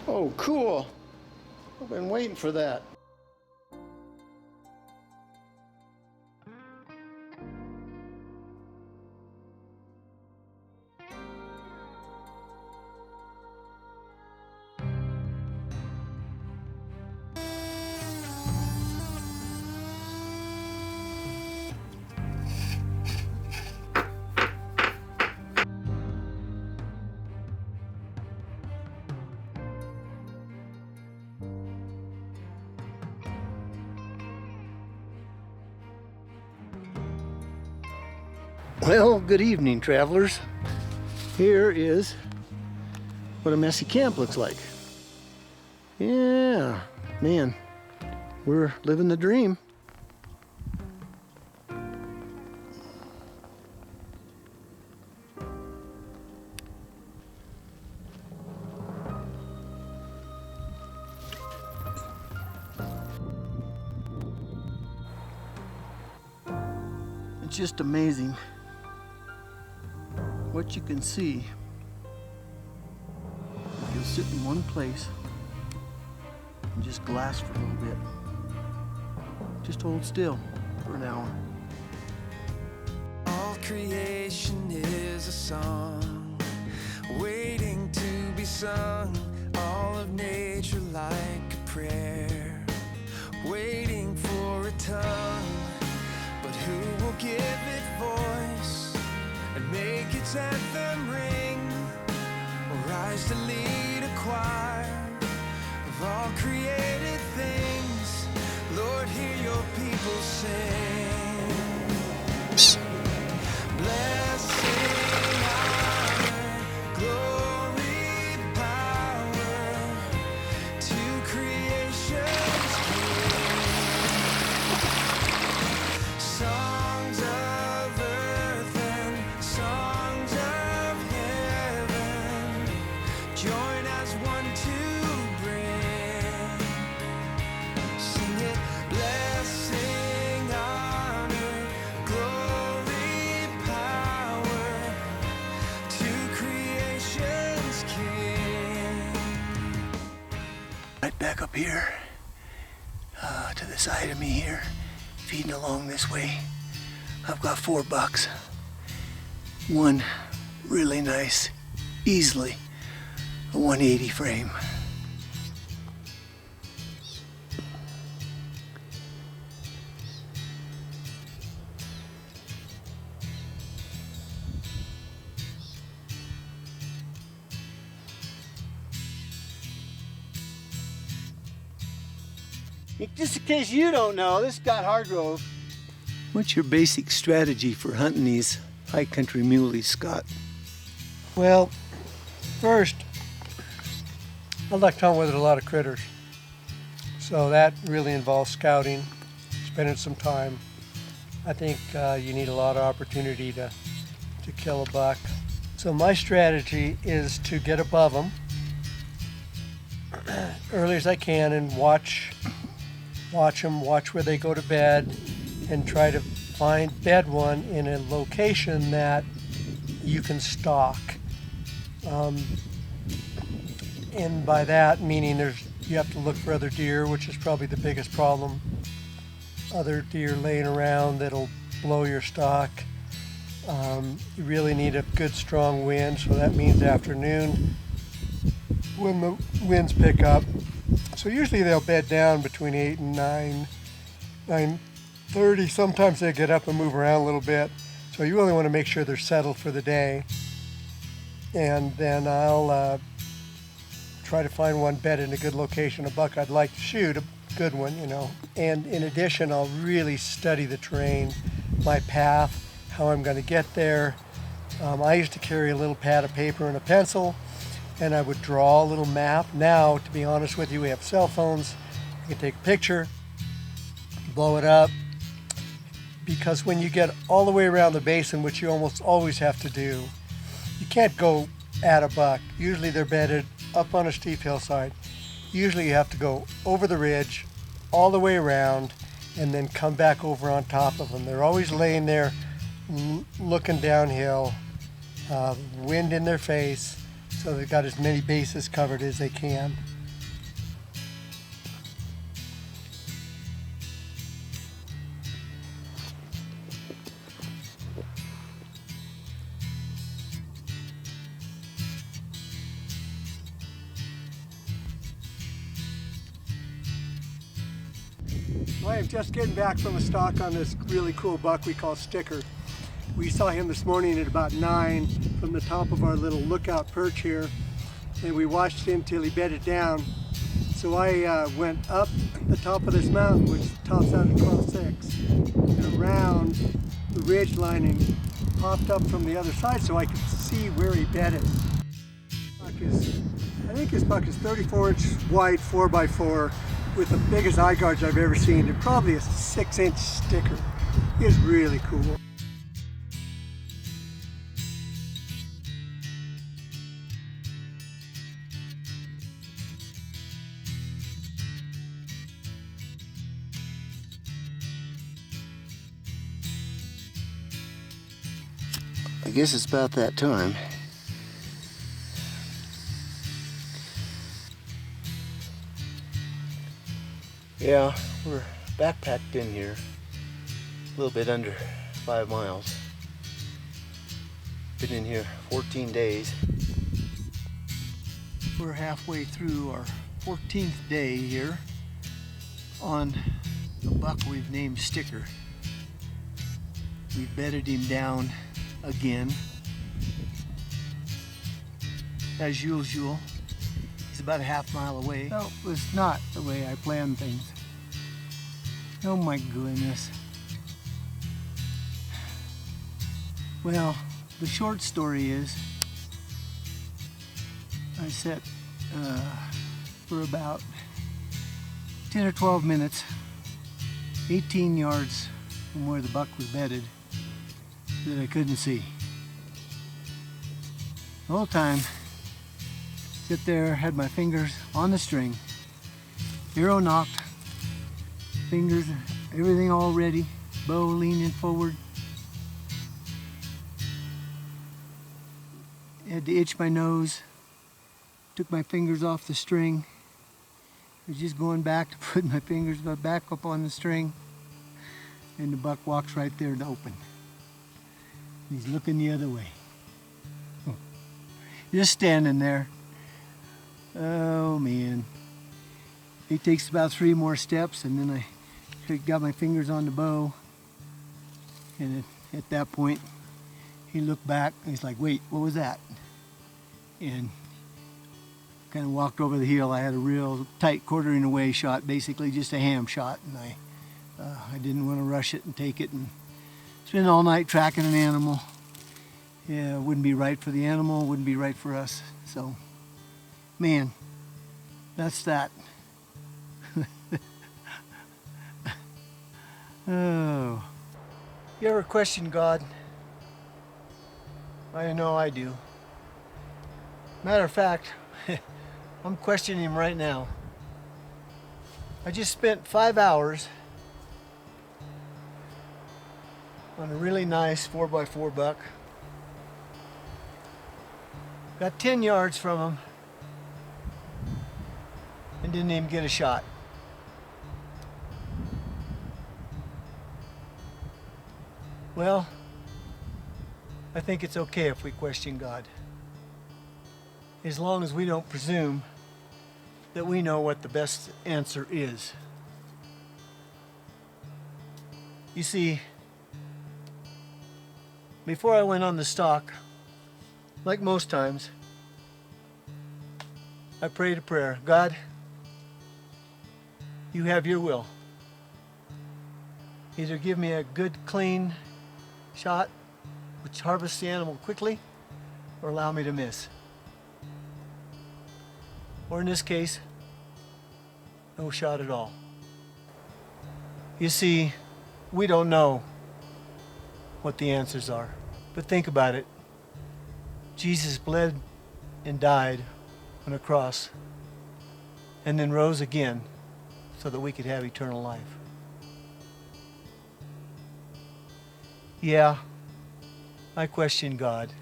Oh, cool. I've been waiting for that. Well, good evening, travelers. Here is what a messy camp looks like. Yeah, man, we're living the dream. It's just amazing what you can see if you'll sit in one place and just glass for a little bit. Just hold still for an hour. All creation is a song waiting to be sung. All of nature like a prayer waiting for a tongue. But who will give it voice and make its anthem ring, or rise to lead a choir of all created things? Lord, hear your people sing. Blessing, honor, glory, power to creation's King. Songs of earth and songs of heaven join as one to bring. Sing it, blessing, honor, glory, power to creation's King. Right back up here, to the side of me here, feeding along this way. I've got 4 bucks. One really nice, easily a 180 frame. Just in case you don't know, this is Scott Hargrove. What's your basic strategy for hunting these high country muleys, Scott? Well, first, I like to hunt with a lot of critters. So that really involves scouting, spending some time. I think you need a lot of opportunity to kill a buck. So my strategy is to get above them early as I can and watch them, watch where they go to bed, and try to bed one in a location that you can stalk. And by that meaning you have to look for other deer, which is probably the biggest problem. Other deer laying around that'll blow your stock. You really need a good strong wind, so that means afternoon when the winds pick up. So usually they'll bed down between 8 and 9:30. Sometimes they get up and move around a little bit. So you really want to make sure they're settled for the day. And then I'll try to find one bed in a good location, a buck I'd like to shoot, a good one, you know. And in addition, I'll really study the terrain, my path, how I'm going to get there. I used to carry a little pad of paper and a pencil, and I would draw a little map. Now, to be honest with you, we have cell phones. You can take a picture, blow it up, because when you get all the way around the basin, which you almost always have to do, you can't go at a buck. Usually they're bedded up on a steep hillside. Usually you have to go over the ridge, all the way around, and then come back over on top of them. They're always laying there looking downhill, wind in their face, so they've got as many bases covered as they can. Well, I'm just getting back from a stalk on this really cool buck we call Sticker. We saw him this morning at about 9 from the top of our little lookout perch here, and we watched him till he bedded down. So I went up the top of this mountain, which tops out at 12.6, and around the ridge line and popped up from the other side so I could see where he bedded. I think this buck is 34-inch wide 4x4 with the biggest eye guards I've ever seen, and probably a 6-inch sticker. He is really cool. I guess it's about that time. Yeah, we're backpacked in here, a little bit under 5 miles. Been in here 14 days. We're halfway through our 14th day here on the buck we've named Sticker. We've bedded him down again. As usual, he's about a half mile away. No, it was not the way I planned things. Oh my goodness. Well, the short story is I sat for about 10 or 12 minutes, 18 yards from where the buck was bedded, that I couldn't see. The whole time, sit there, had my fingers on the string, arrow nocked, fingers, everything all ready, bow leaning forward. Had to itch my nose, took my fingers off the string. I was just going back to put my fingers back up on the string, and the buck walks right there to open. He's looking the other way. Just standing there. Oh man. He takes about 3 more steps, and then I got my fingers on the bow, and at that point he looked back and he's like, wait, what was that? And kind of walked over the hill. I had a real tight quartering away shot, basically just a ham shot, and I didn't want to rush it and take it and spend all night tracking an animal. Yeah, it wouldn't be right for the animal, wouldn't be right for us. So, man, that's that. Oh. You ever question God? I know I do. Matter of fact, I'm questioning him right now. I just spent 5 hours on a really nice 4x4 buck. Got 10 yards from him and didn't even get a shot. Well, I think it's okay if we question God, as long as we don't presume that we know what the best answer is. You see, before I went on the stalk, like most times, I prayed a prayer. God, you have your will. Either give me a good, clean shot, which harvests the animal quickly, or allow me to miss. Or in this case, no shot at all. You see, we don't know what the answers are. But think about it. Jesus bled and died on a cross and then rose again so that we could have eternal life. Yeah, I question God.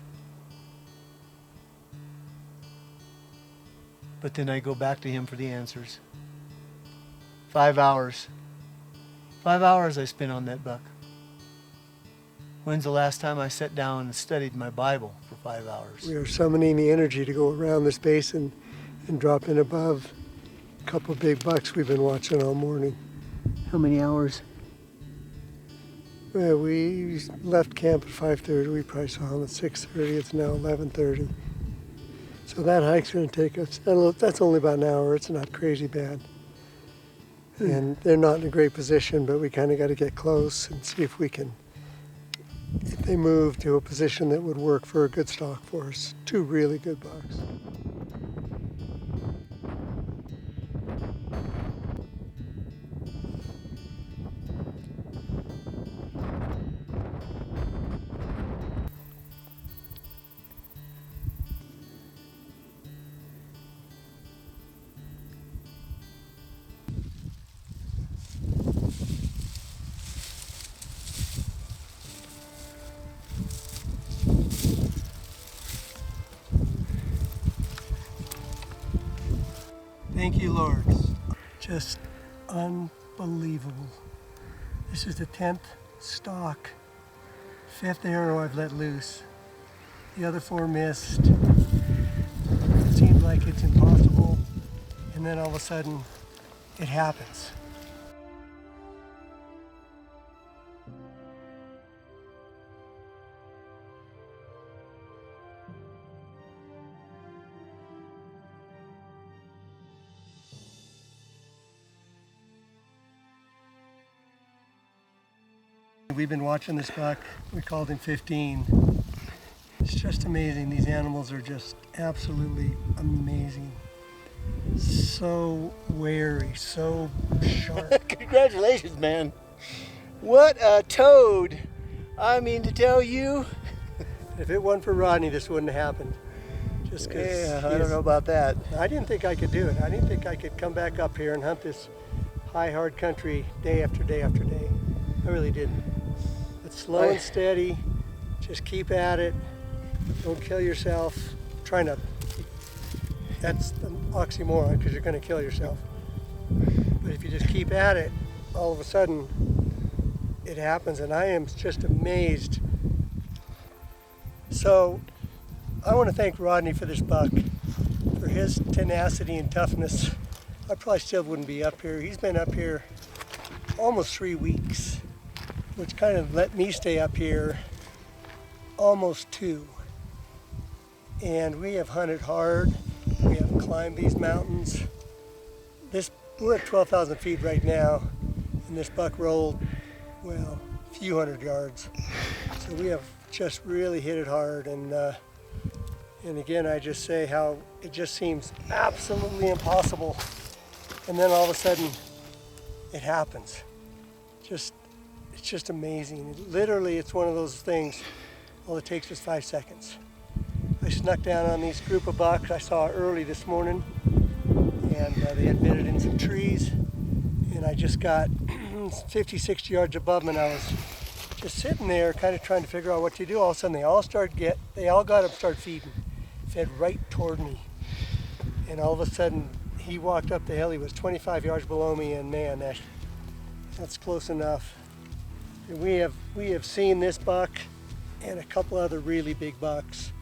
But then I go back to him for the answers. 5 hours. 5 hours I spent on that buck. When's the last time I sat down and studied my Bible for 5 hours? We are summoning the energy to go around this basin and drop in above a couple big bucks we've been watching all morning. How many hours? Well, we left camp at 5:30. We probably saw him at 6:30. It's now 11:30. So that hike's going to take us, that's only about an hour. It's not crazy bad. And they're not in a great position, but we kind of got to get close and see if they move to a position that would work for a good stalk for us. Two really good bucks. Thank you, Lord. Just unbelievable. This is the 10th stalk, 5th arrow I've let loose. The other 4 missed. It seemed like it's impossible, and then all of a sudden, it happens. We've been watching this buck. We called him 15. It's just amazing. These animals are just absolutely amazing. So wary, so sharp. Congratulations, man. What a toad. I mean to tell you. If it wasn't for Rodney, this wouldn't have happened. Just because Yeah, I don't know about that. I didn't think I could do it. I didn't think I could come back up here and hunt this high, hard country day after day after day. I really didn't. But slow and steady, just keep at it. Don't kill yourself. Try not. That's an oxymoron because you're going to kill yourself. But if you just keep at it, all of a sudden it happens, and I am just amazed. So I want to thank Rodney for this buck, for his tenacity and toughness. I probably still wouldn't be up here. He's been up here almost 3 weeks, which kind of let me stay up here almost 2. And we have hunted hard. We have climbed these mountains. We're at 12,000 feet right now, and this buck rolled, well, a few hundred yards. So we have just really hit it hard. And again, I just say how it just seems absolutely impossible. And then all of a sudden, it happens. It's just amazing. Literally, it's one of those things, all it takes is 5 seconds. I snuck down on these group of bucks I saw early this morning, and they had bedded in some trees, and I just got 50, 60 yards above them, and I was just sitting there kind of trying to figure out what to do. All of a sudden they all got up, started feeding, fed right toward me, and all of a sudden he walked up the hill. He was 25 yards below me, and man, that's close enough. And we have seen this buck and a couple other really big bucks.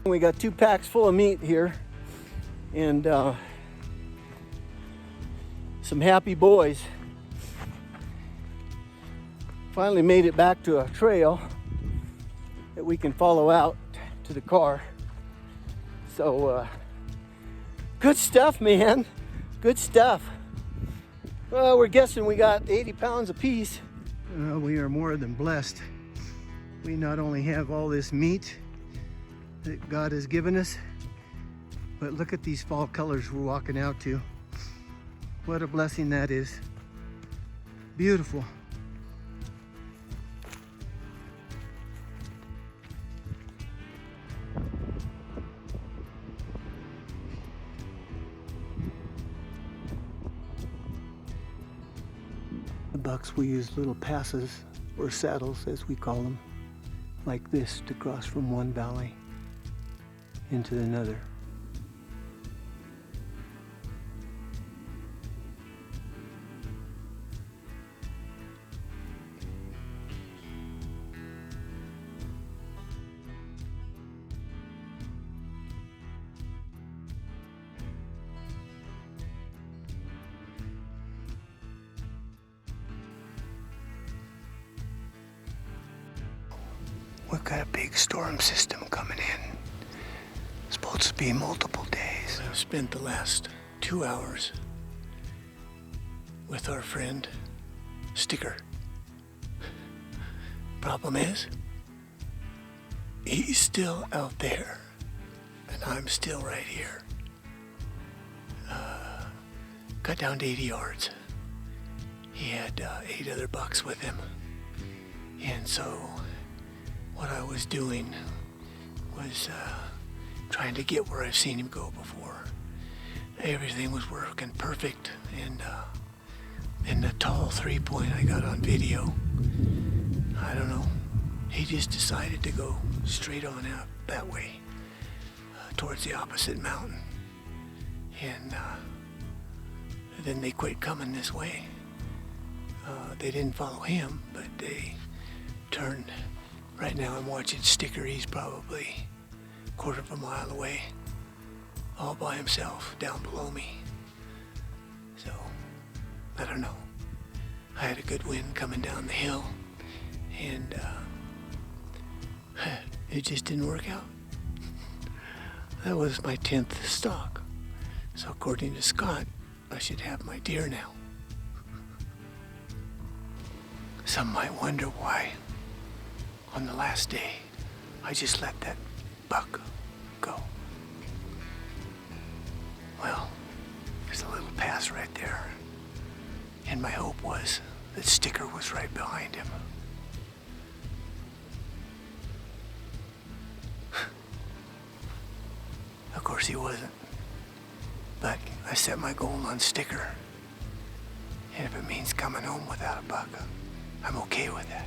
We got 2 packs full of meat here, and some happy boys. Finally made it back to a trail that we can follow out to the car. So good stuff, man. Good stuff. Well, we're guessing we got 80 pounds apiece. We are more than blessed. We not only have all this meat that God has given us, but look at these fall colors we're walking out to. What a blessing that is. Beautiful. bucks, we use little passes, or saddles as we call them, like this to cross from one valley into another. We've got a big storm system coming in. It's supposed to be multiple days. I've spent the last 2 hours with our friend Sticker. Problem is, he's still out there, and I'm still right here. Got down to 80 yards. He had 8 other bucks with him, and so what I was doing was trying to get where I've seen him go before. Everything was working perfect, and the tall 3-point I got on video, I don't know, he just decided to go straight on out that way, towards the opposite mountain. And then they quit coming this way. They didn't follow him, but they turned. Right now I'm watching Sticker. He's probably a quarter of a mile away, all by himself down below me. So, I don't know. I had a good wind coming down the hill, and it just didn't work out. That was my 10th stalk. So according to Scott, I should have my deer now. Some might wonder why on the last day I just let that buck go. Well, there's a little pass right there, and my hope was that Sticker was right behind him. Of course he wasn't, but I set my goal on Sticker, and if it means coming home without a buck, I'm okay with that,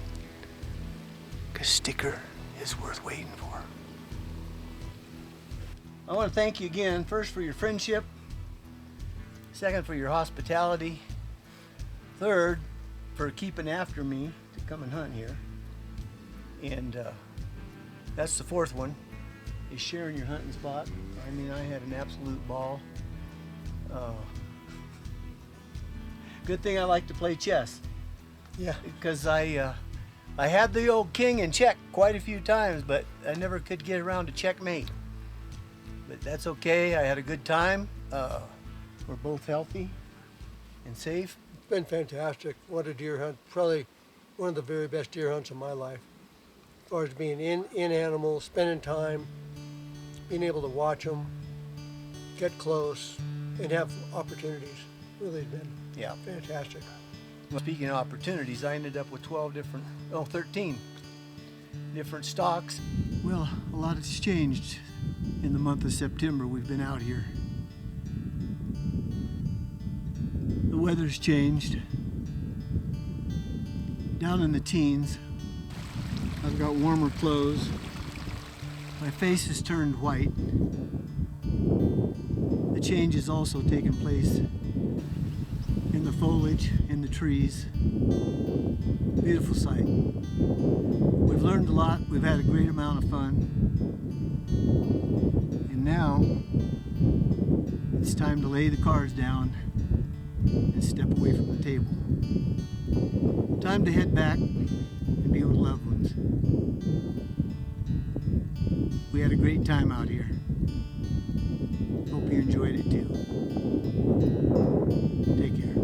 because Sticker is worth waiting for. I want to thank you again, first for your friendship, second for your hospitality, third for keeping after me to come and hunt here, and that's the fourth one, is sharing your hunting spot. I mean, I had an absolute ball. Good thing I like to play chess. Yeah. Because I had the old king in check quite a few times, but I never could get around to checkmate. But that's okay. I had a good time. We're both healthy and safe. It's been fantastic. What a deer hunt. Probably one of the very best deer hunts of my life. As far as being in animals, spending time, being able to watch them, get close, and have opportunities. Really been fantastic. Well, speaking of opportunities, I ended up with 13 different stalks. Well, a lot has changed in the month of September. We've been out here. The weather's changed. Down in the teens, I've got warmer clothes. My face has turned white. The change has also taken place in the foliage, in the trees. Beautiful sight. We've learned a lot. We've had a great amount of fun. And now it's time to lay the cards down and step away from the table. Time to head back and be with loved ones. We had a great time out here. Hope you enjoyed it too. Take care.